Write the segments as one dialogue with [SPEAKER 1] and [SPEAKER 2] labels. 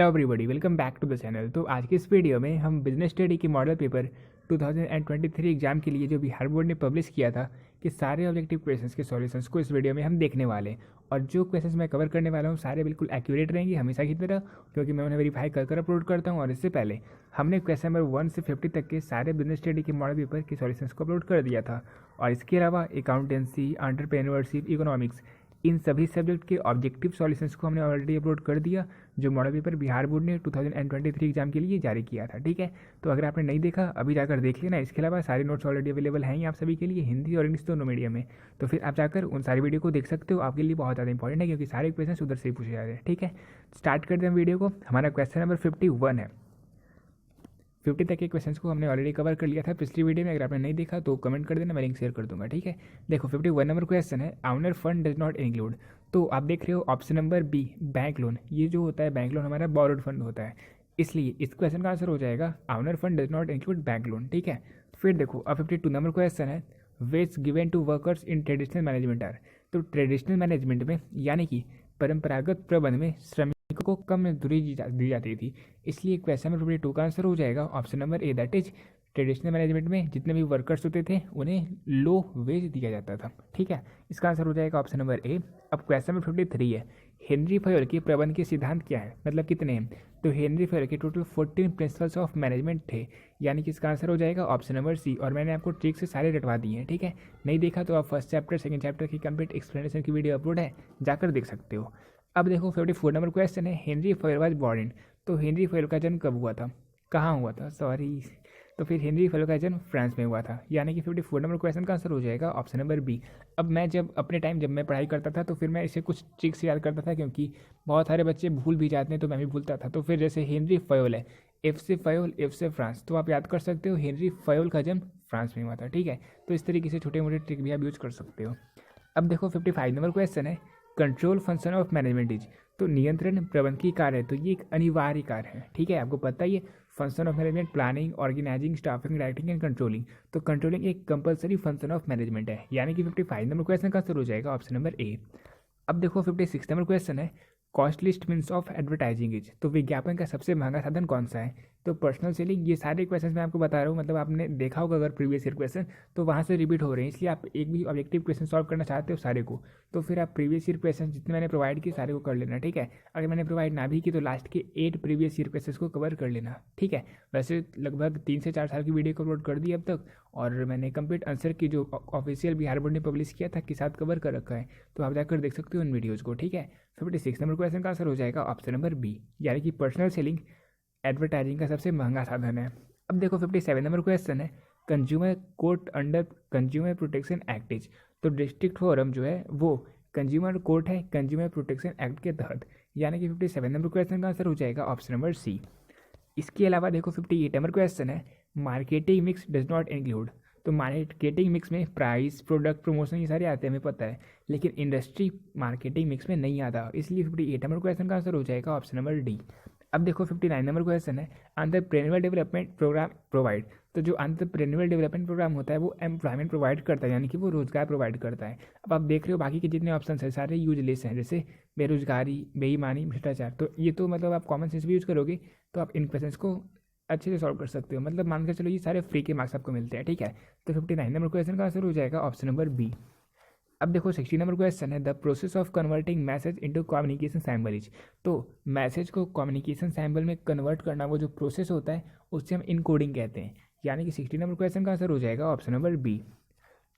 [SPEAKER 1] Everybody, welcome back to the channel. तो आज की इस वीडियो में हम बिजनेस स्टडी के मॉडल पेपर 2023 एग्जाम के लिए जो बिहार बोर्ड ने पब्लिश किया था कि सारे ऑब्जेक्टिव क्वेश्चंस के सॉल्यूशंस को इस वीडियो में हम देखने वाले हैं। और जो क्वेश्चंस मैं कवर करने वाला हूँ सारे बिल्कुल एक्यूरेट रहेंगे हमेशा की तरह, क्योंकि मैं उन्हें वेरीफाई कर अपलोड करता हूँ। और इससे पहले हमने क्वेश्चन नंबर 1 से 50 तक के सारे बिजनेस स्टडी के मॉडल पेपर के सॉल्यूशंस को अपलोड कर दिया था। और इसके अलावा अकाउंटेंसी, एंटरप्रेन्योरशिप, इकोनॉमिक्स, इन सभी सब्जेक्ट के ऑब्जेक्टिव सॉल्यूशंस को हमने ऑलरेडी अपलोड कर दिया, जो मॉडल पेपर बिहार बोर्ड ने 2023 एग्जाम के लिए जारी किया था। ठीक है, तो अगर आपने नहीं देखा अभी जाकर देख लेना। इसके अलावा सारे नोट्स ऑलरेडी अवेलेबल हैं ही आप सभी के लिए, हिंदी और इंग्लिश दोनों मीडियम में। तो फिर आप जाकर उन सारी वीडियो को देख सकते हो, आपके लिए बहुत ज़्यादा इंपॉर्टेंट है क्योंकि सारे क्वेश्चन उधर से ही पूछे जा रहे हैं। ठीक है, स्टार्ट करते हैं वीडियो को। हमारा क्वेश्चन नंबर 51 है। 50 तक के क्वेश्चंस को हमने ऑलरेडी कवर कर लिया था पिछली वीडियो में। अगर आपने नहीं देखा तो कमेंट कर देना, मैं लिंक शेयर कर दूंगा। ठीक है, देखो 51 नंबर क्वेश्चन है, owner fund does not include. तो आप देख रहे हो option number B, bank loan. ये जो होता है बैंक लोन हमारा बोरोड फंड होता है, इसलिए इस क्वेश्चन का आंसर हो जाएगा owner fund does not include bank loan. ठीक है, फिर देखो अब 52 नंबर क्वेश्चन है, wage given to workers in traditional management are. तो ट्रेडिशनल मैनेजमेंट में यानी कि परंपरागत प्रबंध में श्रमिकों को कम मजदूरी दी जाती थी, इसलिए क्वेश्चन नंबर 52 का आंसर हो जाएगा option number A, that is traditional management में जितने भी वर्कर्स होते थे उन्हें लो वेज दिया जाता था। ठीक है, इसका आंसर हो जाएगा ऑप्शन नंबर ए। अब क्वेश्चन नंबर 53 है, हेनरी फयोल के प्रबंध के सिद्धांत क्या है, मतलब कितने हैं। तो हेनरी फयोल के टोटल 14 प्रिंसिपल्स ऑफ मैनेजमेंट थे, यानी कि इसका आंसर हो जाएगा ऑप्शन नंबर सी। और मैंने आपको ट्रिक से सारे रटवा दिए हैं। ठीक है, नहीं देखा तो आप फर्स्ट चैप्टर सेकंड चैप्टर की कंप्लीट एक्सप्लेनेशन की वीडियो अपलोड है, जाकर देख सकते हो। अब देखो 54 नंबर क्वेश्चन है, Henry Fayol was born in. तो हेनरी फयोल का जन्म कब हुआ था, कहाँ हुआ था, सॉरी। तो फिर हेनरी फयोल का जन्म फ्रांस में हुआ था, यानी कि 54 नंबर क्वेश्चन का आंसर हो जाएगा ऑप्शन नंबर बी। अब मैं जब अपने टाइम जब मैं पढ़ाई करता था तो फिर मैं इसे कुछ ट्रिक्स याद करता था, क्योंकि बहुत सारे बच्चे भूल भी जाते हैं तो मैं भी भूलता था। तो फिर जैसे हेनरी फयोल है, एफ से फयोल, एफ से फ्रांस, तो आप याद कर सकते हो हेनरी फयोल का जन्म फ्रांस में हुआ था। ठीक है, तो इस तरीके से छोटे मोटे ट्रिक भी आप यूज कर सकते हो। अब देखो 55 नंबर क्वेश्चन है, control function of management is. तो नियंत्रण प्रबंधकीय कार्य है, तो ये एक अनिवार्य कार्य है। ठीक है, आपको पता ही है, function of management planning, organising, staffing, directing and controlling. तो कंट्रोलिंग एक कंपलसरी फंक्शन ऑफ मैनेजमेंट है, यानी कि 55 नंबर क्वेश्चन का आंसर हो जाएगा ऑप्शन नंबर ए। अब देखो 56 नंबर क्वेश्चन है, कॉस्टलिस्ट मीन्स ऑफ एडवर्टाइजिंग इज। तो विज्ञापन का सबसे महंगा साधन कौन सा है। तो पर्सनल सेलिंग। ये सारे क्वेश्चन मैं आपको बता रहा हूँ, मतलब आपने देखा होगा अगर प्रीवियस ईयर क्वेश्चन तो वहाँ से रिपीट हो रहे हैं, इसलिए आप एक भी ऑब्जेक्टिव क्वेश्चन सॉल्व करना चाहते हो सारे को, तो फिर आप प्रीवियस ईयर क्वेश्चन जितने मैंने प्रोवाइड किए सारे को कर लेना। ठीक है, अगर मैंने प्रोवाइड ना भी की तो लास्ट के 8 प्रीवियस ईयर क्वेश्चन को कवर कर लेना। ठीक है, वैसे लगभग 3 से 4 साल की वीडियो को अपलोड कर दी अब तक, और मैंने कंप्लीट आंसर की जो ऑफिशियल बिहार बोर्ड ने पब्लिश किया था के साथ कवर कर रखा है, तो आप जाकर देख सकते हो उन वीडियोज़ को। ठीक है, 56 नंबर क्वेश्चन का आंसर हो जाएगा ऑप्शन नंबर बी, यानी कि पर्सनल सेलिंग एडवर्टाइजिंग का सबसे महंगा साधन है। अब देखो 57 नंबर क्वेश्चन है, consumer court under consumer protection act is. तो डिस्ट्रिक्ट फोरम जो है वो कंज्यूमर कोर्ट है कंज्यूमर प्रोटेक्शन एक्ट के तहत, यानी कि 57 नंबर क्वेश्चन का आंसर हो जाएगा ऑप्शन नंबर सी। इसके अलावा देखो 58 नंबर क्वेश्चन है, marketing mix does not include. तो मार्केटिंग मिक्स में प्राइस, प्रोडक्ट, प्रमोशन ये सारे आते हैं हमें पता है, लेकिन इंडस्ट्री मार्केटिंग मिक्स में नहीं आता, इसलिए 58 नंबर क्वेश्चन का आंसर हो जाएगा ऑप्शन नंबर डी। अब देखो 59 नंबर क्वेश्चन है, एंटरप्रेन्योर डेवलपमेंट प्रोग्राम प्रोवाइड। तो जो एंटरप्रेन्योर डेवलपमेंट प्रोग्राम होता है वो एम्प्लॉयमेंट प्रोवाइड करता है, यानी कि वो रोजगार प्रोवाइड करता है। अब आप देख रहे हो बाकी के जितने ऑप्शन है सारे यूजलेस हैं, जैसे बेरोजगारी, बेईमानी, भ्रष्टाचार। तो ये तो मतलब आप कॉमन सेंस भी यूज करोगे तो आप इन क्वेश्चन को अच्छे से सॉल्व कर सकते हो, मतलब मान कर चलो ये सारे फ्री के मार्क्स आपको मिलते हैं। ठीक है, तो 59 नंबर क्वेश्चन का आंसर हो जाएगा ऑप्शन नंबर बी। अब देखो 60 नंबर क्वेश्चन है, the process of converting message into communication sample is. तो मैसेज को कम्युनिकेशन सैम्बल में कन्वर्ट करना वो जो प्रोसेस होता है उससे हम इनकोडिंग कहते हैं, यानी कि 60 नंबर क्वेश्चन का आंसर हो जाएगा ऑप्शन नंबर बी।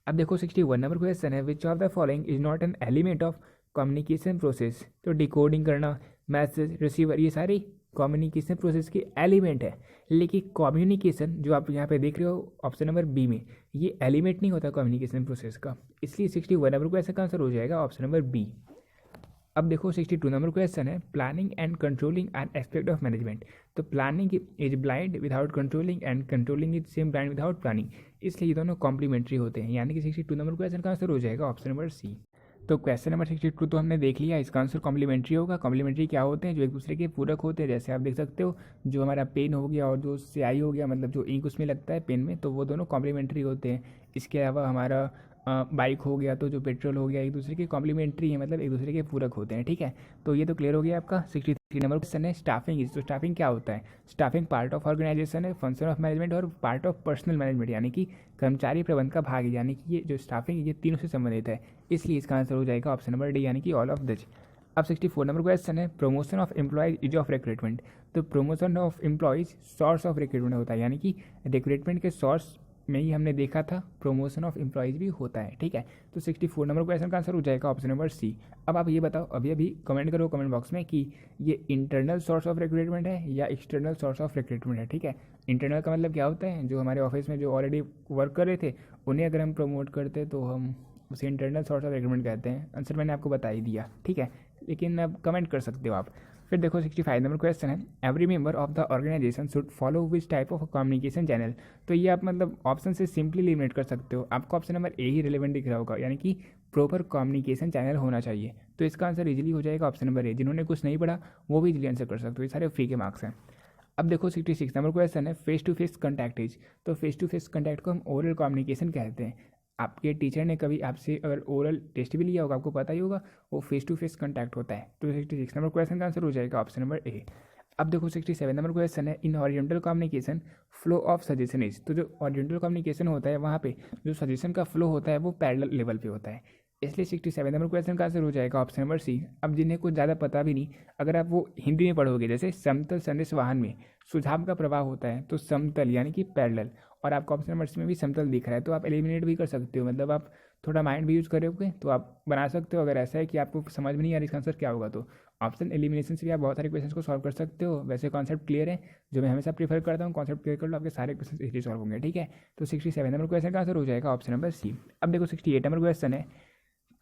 [SPEAKER 1] अब देखो 61 नंबर क्वेश्चन है, which of the following is not an element of communication process. तो डिकोडिंग करना, मैसेज, रिसीवर, ये सारी कम्युनिकेशन प्रोसेस के एलिमेंट है, लेकिन कम्युनिकेशन जो आप यहाँ पे देख रहे हो ऑप्शन नंबर बी में, ये एलिमेंट नहीं होता कम्युनिकेशन प्रोसेस का, इसलिए 61 नंबर क्वेश्चन का आंसर हो जाएगा ऑप्शन नंबर बी। अब देखो 62 नंबर क्वेश्चन है, planning and controlling an aspect of management. तो planning is blind without controlling and controlling is same blind without planning, इसलिए ये दोनों कॉम्प्लीमेंट्री होते हैं, यानी कि 62 नंबर क्वेश्चन का आंसर हो जाएगा ऑप्शन नंबर सी। तो क्वेश्चन नंबर 62 तो हमने देख लिया, इसका आंसर कॉम्प्लीमेंट्री होगा। कॉम्प्लीमेंट्री क्या होते हैं, जो एक दूसरे के पूरक होते हैं, जैसे आप देख सकते हो जो हमारा पेन हो गया और जो स्याही हो गया, मतलब जो इंक उसमें लगता है पेन में, तो वो दोनों कॉम्प्लीमेंट्री होते हैं। इसके अलावा हमारा बाइक हो गया तो जो पेट्रोल हो गया, एक दूसरे के कॉम्प्लीमेंट्री है, मतलब एक दूसरे के पूरक होते हैं, ठीक है। तो ये तो क्लियर हो गया आपका। 63 नंबर क्वेश्चन है स्टाफिंग इज। तो स्टाफिंग क्या होता है? स्टाफिंग पार्ट ऑफ ऑर्गेनाइजेशन है, फंक्शन ऑफ मैनेजमेंट और पार्ट ऑफ पर्सनल मैनेजमेंट, यानी कि कर्मचारी प्रबंध का भाग है। यानी कि ये जो स्टाफिंग है ये तीनों से संबंधित है, इसलिए इसका आंसर हो जाएगा ऑप्शन नंबर डी, यानी कि ऑल ऑफ दिस। अब 64 नंबर क्वेश्चन है promotion of employees is of recruitment. तो promotion of employees source of recruitment होता है, यानी कि रिक्रूटमेंट के सोर्स में ही हमने देखा था प्रमोशन ऑफ एम्प्लॉयज भी होता है, ठीक है। तो 64 नंबर क्वेश्चन का आंसर हो जाएगा ऑप्शन नंबर सी। अब आप ये बताओ, अभी कमेंट करो कमेंट बॉक्स में कि ये इंटरनल सोर्स ऑफ रिक्रूटमेंट है या एक्सटर्नल सोर्स ऑफ रिक्रूटमेंट है, ठीक है। इंटरनल का मतलब क्या होता है? जो हमारे ऑफिस में जो ऑलरेडी वर्क कर रहे थे उन्हें अगर हम प्रमोट करते तो हम उसे इंटरनल सोर्स ऑफ रिक्रूटमेंट कहते हैं। आंसर मैंने आपको बता ही दिया, ठीक है, लेकिन अब कमेंट कर सकते हो आप। फिर देखो 65 नंबर क्वेश्चन है every member of the organisation should follow which type of communication channel. तो ये आप मतलब ऑप्शन से सिंपली एलिमिनेट कर सकते हो। आपको ऑप्शन नंबर ए ही रिलेवेंट दिख रहा होगा, यानी कि प्रॉपर कम्युनिकेशन चैनल होना चाहिए। तो इसका आंसर इजीली हो जाएगा ऑप्शन नंबर ए। जिन्होंने कुछ नहीं पढ़ा वो भी इजीली आंसर कर सकते हो, ये सारे फ्री के मार्क्स हैं। अब देखो 66 नंबर क्वेश्चन है face to face contact is. तो फेस टू फेस कॉन्टैक्ट को हम ओरल कम्युनिकेशन कहते हैं। आपके टीचर ने कभी आपसे अगर ओरल टेस्ट भी लिया होगा, आपको पता ही होगा, वो फेस टू फेस कॉन्टैक्ट होता है। तो 66 नंबर क्वेश्चन का आंसर हो जाएगा ऑप्शन नंबर ए। अब देखो 67 नंबर क्वेश्चन है in horizontal communication flow of suggestion is. तो जो हॉरिजॉन्टल कम्युनिकेशन होता है वहाँ पे जो सजेशन का फ्लो होता है वो पैरेलल लेवल पे होता है, इसलिए 67 नंबर क्वेश्चन का आंसर हो जाएगा ऑप्शन नंबर सी। अब जिन्हें कुछ ज़्यादा पता भी नहीं, अगर आप वो हिंदी में पढ़ोगे, जैसे समतल संदेश वाहन में सुझाव का प्रवाह होता है तो समतल यानी कि पैरेलल, और आपको ऑप्शन नंबर सी में भी समतल दिख रहा है तो आप एलिमिनेट भी कर सकते हो। मतलब आप थोड़ा माइंड भी यूज़ करोगे तो आप बना सकते हो। अगर ऐसा है कि आपको समझ में नहीं आ रहा इसका आंसर क्या होगा तो ऑप्शन एलिमिनेशन से भी आप बहुत सारे क्वेश्चन को सॉल्व कर सकते हो। वैसे कॉन्सेप्ट क्लियर है, जो मैं हमेशा प्रीफर करता हूँ, कॉन्सेप्ट क्लियर कर लो, आपके सारे क्वेश्चन इजीली सॉल्व होंगे, ठीक है। तो 67 नंबर क्वेश्चन का आंसर हो जाएगा ऑप्शन नंबर सी। अब देखो 68 नंबर क्वेश्चन है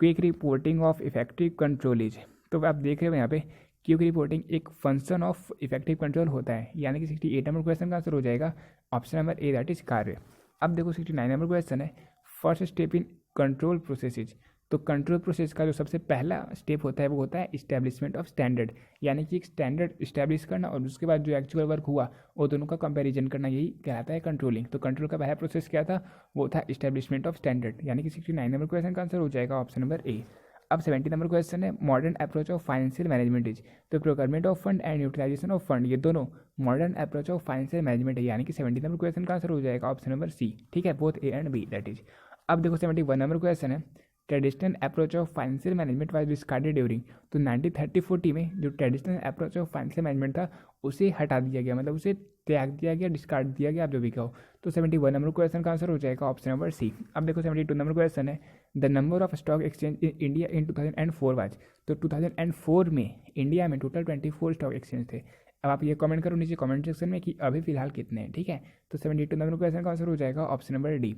[SPEAKER 1] quick reporting of effective control is. तो आप देख रहे हो यहाँ पे क्विक रिपोर्टिंग एक फंक्शन ऑफ इफेक्टिव कंट्रोल होता है, यानी कि 68 नंबर क्वेश्चन का आंसर हो जाएगा option number A, that is कार्य। अब देखो 69 नंबर क्वेश्चन है first step in control processes. तो कंट्रोल प्रोसेस का जो सबसे पहला स्टेप होता है वो होता है इस्टेब्लिशमेंट ऑफ स्टैंडर्ड, यानी कि एक स्टैंडर्ड इस्टेब्लिश करना और उसके बाद जो एक्चुअल वर्क हुआ वो दोनों का कंपैरिजन करना, यही कहलाता है कंट्रोलिंग। तो कंट्रोल का पहला प्रोसेस क्या था? वो था इस्टेब्लिशमेंट ऑफ स्टैंडर्ड, यानी कि 69 नंबर क्वेश्चन का आंसर हो जाएगा ऑप्शन नंबर ए। अब 70 नंबर क्वेश्चन है modern approach of financial management is. तो procurement of fund and utilisation of fund, ये दोनों modern approach of financial management है, यानी कि 70 नंबर क्वेश्चन का आंसर हो जाएगा ऑप्शन नंबर सी, ठीक है, both A and B, that is. अब देखो 71 नंबर क्वेश्चन है traditional approach of financial management was discarded during. तो 1930-40 में जो traditional approach of financial management था उसे हटा दिया गया, मतलब उसे त्याग दिया गया, डिस्कार्ड दिया गया, आप जो भी कहो। तो 71 नंबर क्वेश्चन का आंसर हो जाएगा ऑप्शन नंबर सी। अब देखो 72 नंबर क्वेश्चन है the number of stock exchange in India in 2004 was. तो 2004 में इंडिया में टोटल 24 स्टॉक एक्सचेंज थे। अब आप ये कमेंट करो नीचे कमेंट सेक्शन में कि अभी फिलहाल कितने हैं, ठीक है। तो 72 नंबर क्वेश्चन का आंसर हो जाएगा ऑप्शन नंबर डी।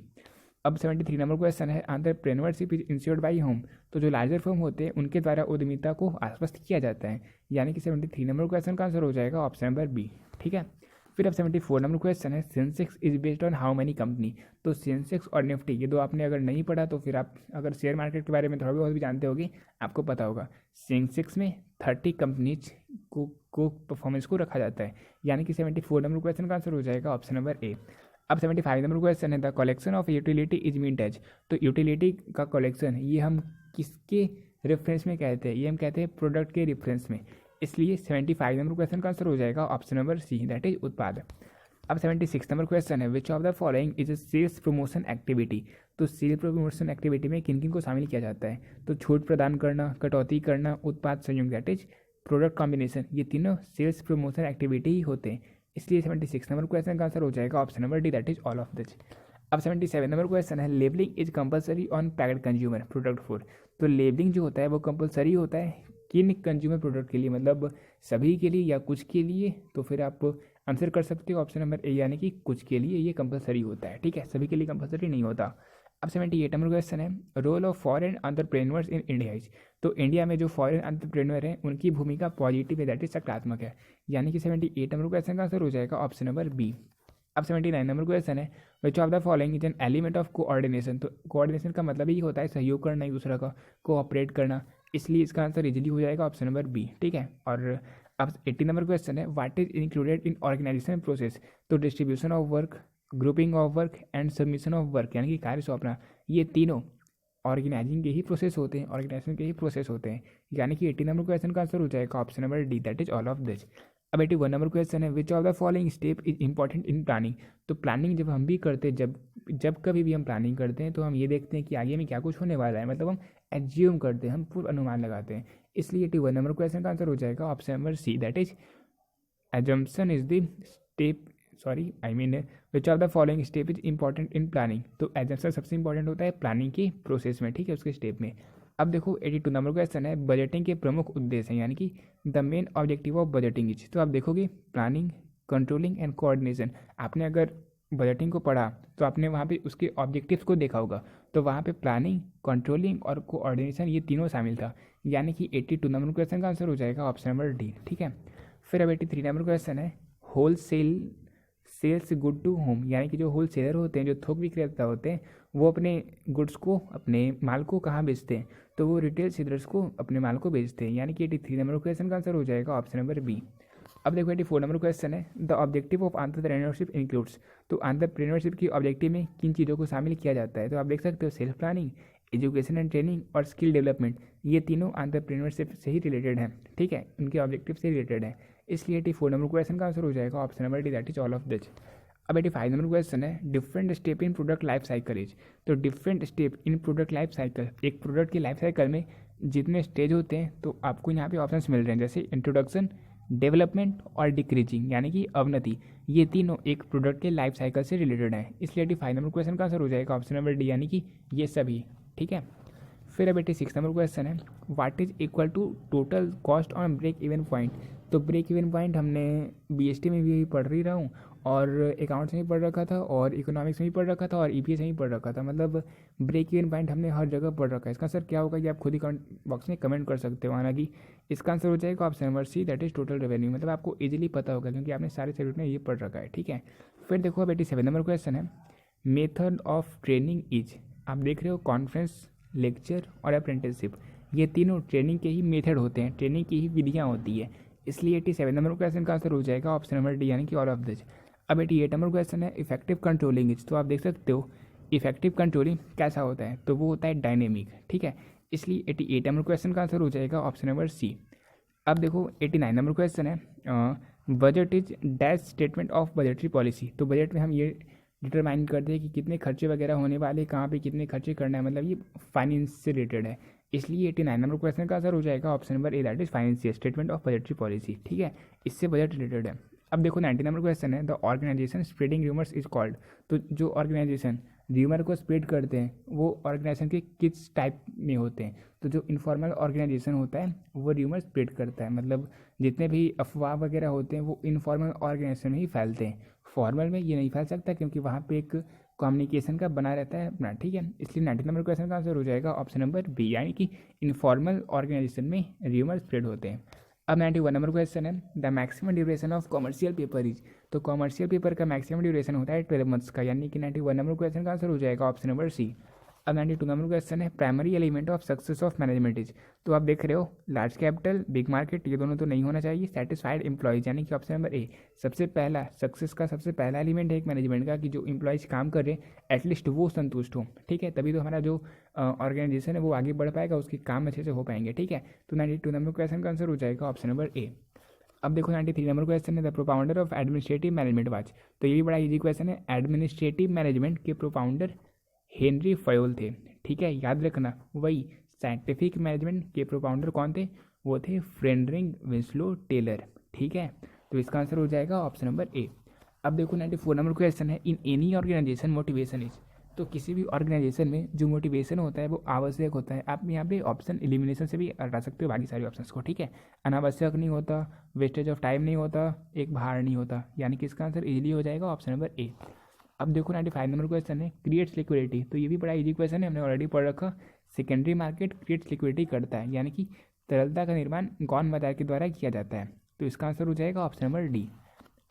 [SPEAKER 1] अब 73 नंबर क्वेश्चन है entrepreneurship is insured by home. तो जो लार्जर फर्म होते हैं उनके द्वारा उद्यमिता को आश्वस्त किया जाता है, यानी कि 73 नंबर क्वेश्चन का आंसर हो जाएगा ऑप्शन नंबर बी, ठीक है। फिर अब 74 नंबर क्वेश्चन है Sensex is based on how many company. तो सेंसेक्स और निफ्टी ये दो आपने अगर नहीं पढ़ा तो फिर आप अगर शेयर मार्केट के बारे में थोड़ा बहुत भी जानते होगे आपको पता होगा। सेंसेक्स में 30 कंपनीज को परफॉर्मेंस को रखा जाता है, यानी कि 74 नंबर क्वेश्चन का आंसर हो जाएगा ऑप्शन नंबर ए। अब 75 नंबर क्वेश्चन है the collection of utility is meant as. तो यूटिलिटी का कलेक्शन ये हम किसके रेफरेंस में कहते हैं? ये हम कहते हैं प्रोडक्ट के रेफरेंस में, इसलिए 75 नंबर क्वेश्चन का आंसर हो जाएगा option number C, that is उत्पाद। अब 76 नंबर क्वेश्चन है which of the following is a sales promotion activity. तो सेल प्रमोशन एक्टिविटी में किन किन को शामिल किया जाता है? तो छूट प्रदान करना, कटौती करना, उत्पाद संयोग, दैट इज प्रोडक्ट कॉम्बिनेशन, ये तीनों सेल्स प्रमोशन एक्टिविटी ही होते हैं, इसलिए 76 नंबर क्वेश्चन का आंसर हो जाएगा option number D, that is all of this. अब 77 नंबर क्वेश्चन है labelling is compulsory on packed consumer product food. तो लेबलिंग जो होता है वो कंपलसरी होता है किन कंज्यूमर प्रोडक्ट के लिए, मतलब सभी के लिए या कुछ के लिए? तो फिर आप आंसर कर सकते हो ऑप्शन नंबर ए, यानी कि कुछ के लिए ये कंपलसरी होता है, ठीक है, सभी के लिए कंपलसरी नहीं होता। अब 78 नंबर क्वेश्चन है role of foreign entrepreneurs in India is. तो इंडिया में जो फॉरेन एंटरप्रेन्योर हैं उनकी भूमिका पॉजिटिव है, दैट इज सकारात्मक है, यानी कि 78 नंबर क्वेश्चन का आंसर हो जाएगा ऑप्शन नंबर बी। अब 79 नंबर क्वेश्चन है which of the following is an element of coordination. तो कोऑर्डिनेशन का मतलब ही होता है सहयोग करना, एक दूसरे का कोऑपरेट करना, इसलिए इसका आंसर इजीली हो जाएगा ऑप्शन नंबर बी, ठीक है। और अब 80 नंबर क्वेश्चन है what is included in organisation process. तो distribution of work, grouping of work and submission of work, यानी कि कार्य सौंपना, ये तीनों ऑर्गेनाइजिंग के ही प्रोसेस होते हैं, ऑर्गेनाइजेशन के ही प्रोसेस होते हैं। यानी कि 80 नंबर क्वेश्चन का आंसर हो जाएगा option number D, that is all of this. अब 81 नंबर क्वेश्चन है, which of the following step is important in planning. तो प्लानिंग जब हम भी करते हैं, जब कभी भी हम प्लानिंग करते हैं तो हम ये देखते हैं कि आगे में क्या कुछ होने वाला है, मतलब हम एज्यूम करते हैं, हम पूर्व अनुमान लगाते हैं। इसलिए 81 नंबर क्वेश्चन का आंसर हो जाएगा option number C, that is assumption is the step, which of the following step is important in planning. तो एजम्पशन सबसे इंपॉर्टेंट होता है प्लानिंग की प्रोसेस में, ठीक है, उसके स्टेप में। अब देखो 82 नंबर क्वेश्चन है, बजटिंग के प्रमुख उद्देश्य हैं, यानी कि the main objective of budgeting is. तो आप देखोगे प्लानिंग, कंट्रोलिंग एंड कोऑर्डिनेशन। आपने अगर बजटिंग को पढ़ा तो आपने वहाँ पे उसके ऑब्जेक्टिव्स को देखा होगा, तो वहाँ पे प्लानिंग, कंट्रोलिंग और कोऑर्डिनेशन ये तीनों शामिल था। यानी कि 82 नंबर क्वेश्चन का आंसर हो जाएगा ऑप्शन नंबर डी, ठीक है। फिर अब 83 नंबर क्वेश्चन है, whole sales good to home. यानी कि जो होल सेलर होते हैं, जो थोक विक्रेता होते हैं, वो अपने गुड्स को, अपने माल को कहाँ बेचते हैं, तो वो रिटेल सेलर्स को अपने माल को बेचते हैं। यानी कि 83 नंबर क्वेश्चन का आंसर हो जाएगा ऑप्शन नंबर बी। अब देखो 84 नंबर क्वेश्चन है, the objective of entrepreneurship includes. तो एंटरप्रेन्योरशिप की ऑब्जेक्टिव में किन चीज़ों को शामिल किया जाता है। तो आप देख सकते हो self planning, education and training और स्किल डेवलपमेंट, ये तीनों एंटरप्रेन्योरशिप से ही रिलेटेड हैं, ठीक है, उनके ऑब्जेक्टिव से रिलेटेड है। इसलिए 84 नंबर क्वेश्चन का आंसर हो जाएगा option number D, that is all of this. अब 85 नंबर क्वेश्चन है, different step in product life cycle is. तो different step in product life cycle, एक प्रोडक्ट की लाइफ साइकिल में जितने स्टेज होते हैं, तो आपको यहाँ पे ऑप्शंस मिल रहे हैं, जैसे इंट्रोडक्शन, डेवलपमेंट और डिक्रीजिंग, यानी कि अवनति। ये तीनों एक प्रोडक्ट के लाइफ साइकिल से रिलेटेड है। इसलिए 85 नंबर क्वेश्चन का आंसर हो जाएगा ऑप्शन नंबर डी, यानी कि ये सभी, ठीक है। फिर अब 86 नंबर क्वेश्चन है, what is equal to total cost on break even point. तो ब्रेक इवन पॉइंट हमने बीएसटी में भी पढ़ ही रहा हूँ, और अकाउंट्स में भी पढ़ रखा था, और इकोनॉमिक्स में भी पढ़ रखा था, और ईपीएस में भी पढ़ रखा था। मतलब ब्रेक इवन पॉइंट हमने हर जगह पढ़ रखा है। इसका आंसर क्या होगा ये आप खुद ही कमेंट बॉक्स में कमेंट कर सकते हो। हालांकि इसका आंसर हो जाएगा option number C, that is total revenue. मतलब आपको इजीली पता होगा क्योंकि आपने सारे सब्जेक्ट में ये पढ़ रखा है, ठीक है। फिर देखो अब 87 नंबर क्वेश्चन है, मेथड ऑफ ट्रेनिंग इज। आप देख रहे हो कॉन्फ्रेंस, लेक्चर और अप्रेंटिसशिप, ये तीनों ट्रेनिंग के ही मेथड होते हैं, ट्रेनिंग की ही विधियाँ होती है। इसलिए 87 नंबर क्वेश्चन का आंसर हो जाएगा ऑप्शन नंबर डी, यानी कि ऑल ऑफ दिस। अब 88 नंबर क्वेश्चन है, इफेक्टिव कंट्रोलिंग इज। तो आप देख सकते हो इफेक्टिव कंट्रोलिंग कैसा होता है, तो वो होता है डायनेमिक, ठीक है। इसलिए 88 नंबर क्वेश्चन का आंसर हो जाएगा ऑप्शन नंबर सी। अब देखो 89 नंबर क्वेश्चन है, budget is dash statement of budgetary policy. तो बजट में हम ये डिटरमाइन करते हैं कि कितने खर्चे वगैरह होने वाले, कहाँ पे कितने खर्चे करना है, मतलब ये फाइनेंस से रिलेटेड है। इसलिए 89 नंबर क्वेश्चन का आंसर हो जाएगा option number A, that is financial statement of budgetary policy, ठीक है, इससे बजट रिलेटेड है। अब देखो 90 नंबर क्वेश्चन है, the organisation spreading rumours is called. तो जो ऑर्गेनाइजेशन र्यूमर को स्प्रेड करते हैं वो ऑर्गेनाइजेशन के किस टाइप में होते हैं। तो जो इनफॉर्मल ऑर्गेनाइजेशन होता है वो र्यूमर स्प्रेड करता है, मतलब जितने भी अफवाह वगैरह होते हैं वो इनफॉर्मल ऑर्गेनाइजेशन में ही फैलते हैं, फॉर्मल में ये नहीं फैल सकता क्योंकि वहाँ पे एक कम्युनिकेशन का बना रहता है अपना, ठीक है। इसलिए 90 नंबर क्वेश्चन का आंसर हो जाएगा ऑप्शन नंबर बी, यानी कि इनफॉर्मल ऑर्गेनाइजेशन में र्यूमर स्प्रेड होते हैं। अब 91 नंबर क्वेश्चन है, the maximum duration of commercial paper is. तो कॉमर्शियल पेपर का मैक्सिमम ड्यूरेशन होता है 12 मंथ्स का, यानी कि 91 नंबर क्वेश्चन का आंसर हो जाएगा ऑप्शन नंबर सी। अब 92 नंबर क्वेश्चन है, primary element of success of management is. तो आप देख रहे हो लार्ज कैपिटल, बिग मार्केट, ये दोनों तो नहीं होना चाहिए, सेटिस्फाइड एम्प्लॉयज, यानी कि ऑप्शन नंबर ए सबसे पहला सक्सेस का सबसे पहला एलिमेंट है एक मैनेजमेंट का कि जो एम्प्लॉयज काम कर रहे हैं एटलीस्ट वो संतुष्ट हो, ठीक है, तभी तो हमारा जो ऑर्गेनाइजेशन है वो आगे बढ़ पाएगा, उसके काम अच्छे से हो पाएंगे, ठीक है। तो 92 नंबर क्वेश्चन का आंसर हो जाएगा ऑप्शन नंबर ए। अब देखो 93 नंबर क्वेश्चन है, the propounder of administrative management watch. तो ये भी बड़ा इजी क्वेश्चन है, एडमिनिस्ट्रेटिव मैनेजमेंट के प्रोपाउंडर हेनरी फयोल थे, ठीक है, याद रखना। वही साइंटिफिक मैनेजमेंट के प्रोपाउंडर कौन थे, वो थे फ्रेडरिक विंस्लो टेलर, ठीक है। तो इसका आंसर हो जाएगा ऑप्शन नंबर ए। अब देखो 94 नंबर क्वेश्चन है, in any organisation motivation is. तो किसी भी ऑर्गेनाइजेशन में जो मोटिवेशन होता है वो आवश्यक होता है। आप यहाँ पे ऑप्शन एलिमिनेशन से भी हटा सकते हो बाकी सारे ऑप्शंस को, ठीक है। अनावश्यक नहीं होता, वेस्टेज ऑफ टाइम नहीं होता, एक भार नहीं होता, यानी कि इसका आंसर इजीली हो जाएगा ऑप्शन नंबर ए। अब देखो 95 नंबर क्वेश्चन है, क्रिएट्स लिक्विडिटी। तो ये भी बड़ा इजी क्वेश्चन है, हमने ऑलरेडी पढ़ रखा। सेकेंडरी मार्केट क्रिएट्स लिक्विडिटी करता है, यानी कि तरलता का निर्माण गौण बाजार के द्वारा किया जाता है। तो इसका आंसर हो जाएगा ऑप्शन नंबर डी।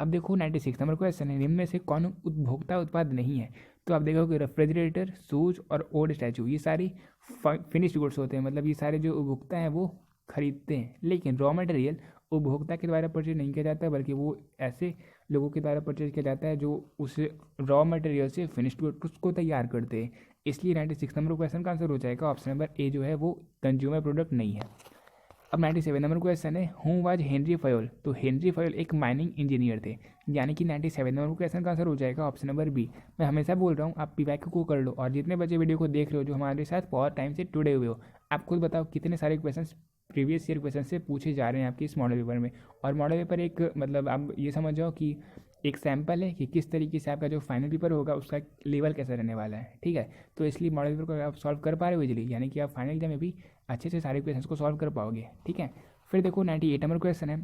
[SPEAKER 1] अब देखो 96 नंबर क्वेश्चन है, निम्न में से कौन उपभोक्ता उत्पाद नहीं है। तो आप देखोगे रेफ्रिजरेटर, शूज और ओल्ड स्टैचू ये सारी फिनिश्ड गुड्स होते हैं, मतलब ये सारे जो उपभोक्ता हैं वो खरीदते हैं, लेकिन रॉ मटेरियल उपभोक्ता के द्वारा परचेज नहीं किया जाता, बल्कि वो ऐसे लोगों के द्वारा परचेज किया जाता है जो उस रॉ मटेरियल से फिनिश्ड गुड्स को तैयार करते हैं। इसलिए 96 नंबर क्वेश्चन का आंसर हो जाएगा ऑप्शन नंबर ए जो है वो कंज्यूमर प्रोडक्ट नहीं है। अब 97 नंबर क्वेश्चन है, हु वाज हेनरी फयोल। तो हेनरी फयोल एक माइनिंग इंजीनियर थे, यानी कि 97 नंबर क्वेश्चन का आंसर हो जाएगा ऑप्शन नंबर बी। मैं हमेशा बोल रहा हूँ आप पीवाईक्यू को कर लो, और जितने बच्चे वीडियो को देख रहे हो जो हमारे साथ बहुत टाइम से जुड़े हुए हो, आप खुद बताओ कितने सारे क्वेश्चन प्रीवियस ईयर क्वेश्चन से पूछे जा रहे हैं आपके इस मॉडल पेपर में। और मॉडल पेपर एक मतलब आप ये समझ जाओ कि एक सैम्पल है कि किस तरीके से आपका जो फाइनल पेपर होगा उसका लेवल कैसा रहने वाला है, ठीक है। तो इसलिए मॉडल पेपर को आप सॉल्व कर पा रहे हो इजीली, यानी कि आप फाइनल एग्जाम में भी अच्छे से सारे क्वेश्चन को सॉल्व कर पाओगे, ठीक है। फिर देखो 98 नंबर क्वेश्चन है,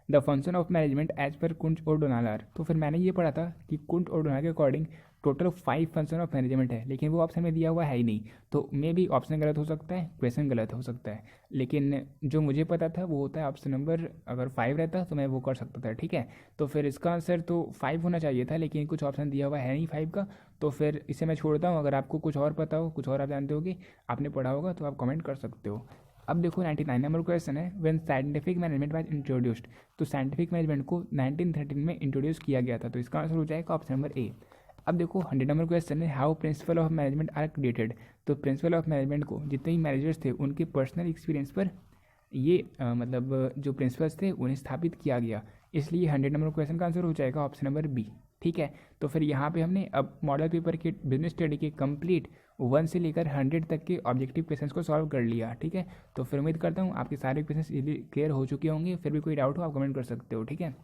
[SPEAKER 1] the function of management as per Koontz और डोनालर। तो फिर मैंने ये पढ़ा था कि कुंज और डोनालर के according total 5 function of management है, लेकिन वो ऑप्शन में दिया हुआ है ही नहीं। तो मे भी ऑप्शन गलत हो सकता है, क्वेश्चन गलत हो सकता है, लेकिन जो मुझे पता था वो होता है ऑप्शन नंबर अगर 5 रहता तो मैं वो कर सकता था, ठीक है। तो फिर इसका आंसर तो 5 होना चाहिए था, लेकिन कुछ ऑप्शन दिया हुआ है नहीं 5 का, तो फिर इसे मैं छोड़ता हूँ। अगर आपको कुछ और पता हो, कुछ और आप जानते हो कि आपने पढ़ा होगा, तो आप कमेंट कर सकते हो। अब देखो 99 नंबर क्वेश्चन है, when scientific management was introduced. तो साइंटिफिक मैनेजमेंट को 1913 में इंट्रोड्यूस किया गया था, तो इसका आंसर हो जाएगा ऑप्शन नंबर ए। अब देखो 100 नंबर क्वेश्चन है, how principle of management are created. तो प्रिंसिपल ऑफ मैनेजमेंट को जितने भी मैनेजर्स थे उनके पर्सनल एक्सपीरियंस पर ये मतलब जो प्रिंसिपल्स थे उन्हें स्थापित किया गया, इसलिए 100 नंबर क्वेश्चन का आंसर हो जाएगा ऑप्शन नंबर बी, ठीक है। तो फिर यहाँ पे हमने अब मॉडल पेपर के बिजनेस स्टडी के कंप्लीट 1 से लेकर 100 तक के ऑब्जेक्टिव क्वेश्चंस को सॉल्व कर लिया, ठीक है। तो फिर उम्मीद करता हूँ आपके सारे क्वेश्चंस क्लियर हो चुके होंगे। फिर भी कोई डाउट हो आप कमेंट कर सकते हो, ठीक है।